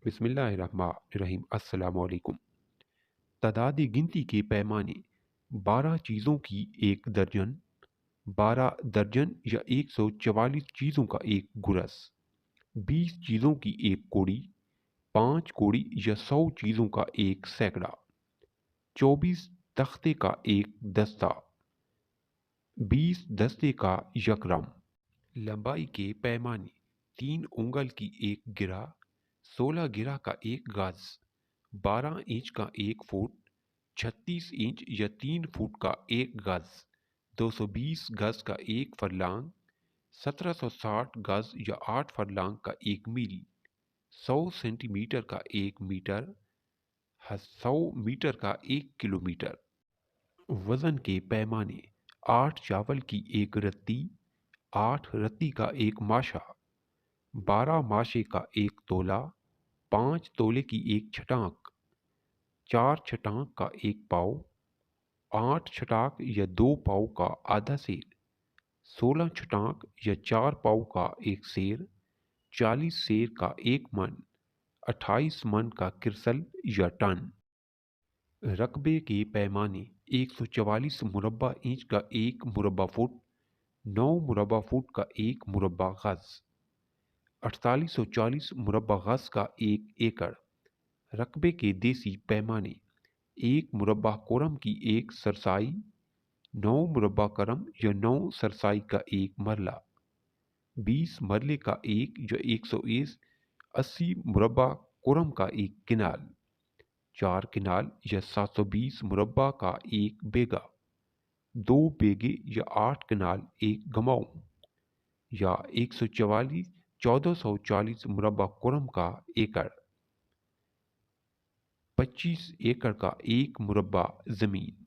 بسم اللہ الرحمن الرحیم۔ السلام علیکم۔ تعداد گنتی کے پیمانے: 12 چیزوں کی ایک درجن، 12 درجن یا 144 چیزوں کا ایک گرس، 20 چیزوں کی ایک کوڑی، 5 کوڑی یا 100 چیزوں کا ایک سینکڑا، 24 تختے کا ایک دستہ، 20 دستے کا یکرم۔ لمبائی کے پیمانے: 3 انگل کی ایک گرہ، 16 گرہ کا ایک گز، 12 انچ کا ایک فٹ، 36 انچ یا 3 فٹ کا ایک گز، 220 گز کا ایک فرلانگ، 1760 گز یا 8 فرلانگ کا ایک میل، 100 سینٹی میٹر کا ایک میٹر، 100 میٹر کا ایک کلومیٹر۔ وزن کے پیمانے: 8 چاول کی ایک رتی، 8 رتی کا ایک ماشا، 12 ماشے کا ایک تولہ، 5 تولے کی ایک چھٹانک، 4 چھٹانک کا ایک پاؤ، 8 چھٹانک یا 2 پاؤ کا آدھا سیر، 16 چھٹانک یا 4 پاؤ کا ایک سیر، 40 سیر کا ایک من، 28 من کا کرسل یا ٹن۔ رقبے کے پیمانے: 144 مربع انچ کا ایک مربع فٹ، 9 مربع فٹ کا ایک مربع گز، 4840 مربع گز کا ایک ایکڑ۔ رقبے کے دیسی پیمانے: 1 مربع کرم کی ایک سرسائی، 9 مربع کرم یا 9 سرسائی کا ایک مرلہ، 20 مرلے کا ایک یا 180 مربع کرم کا ایک کنال، 4 کنال یا 720 مربع کا ایک بیگھا، 2 بیگھے یا 8 کنال ایک گماؤں، یا 1440 مربع کرم کا ایکڑ، 25 ایکڑ کا ایک مربع زمین۔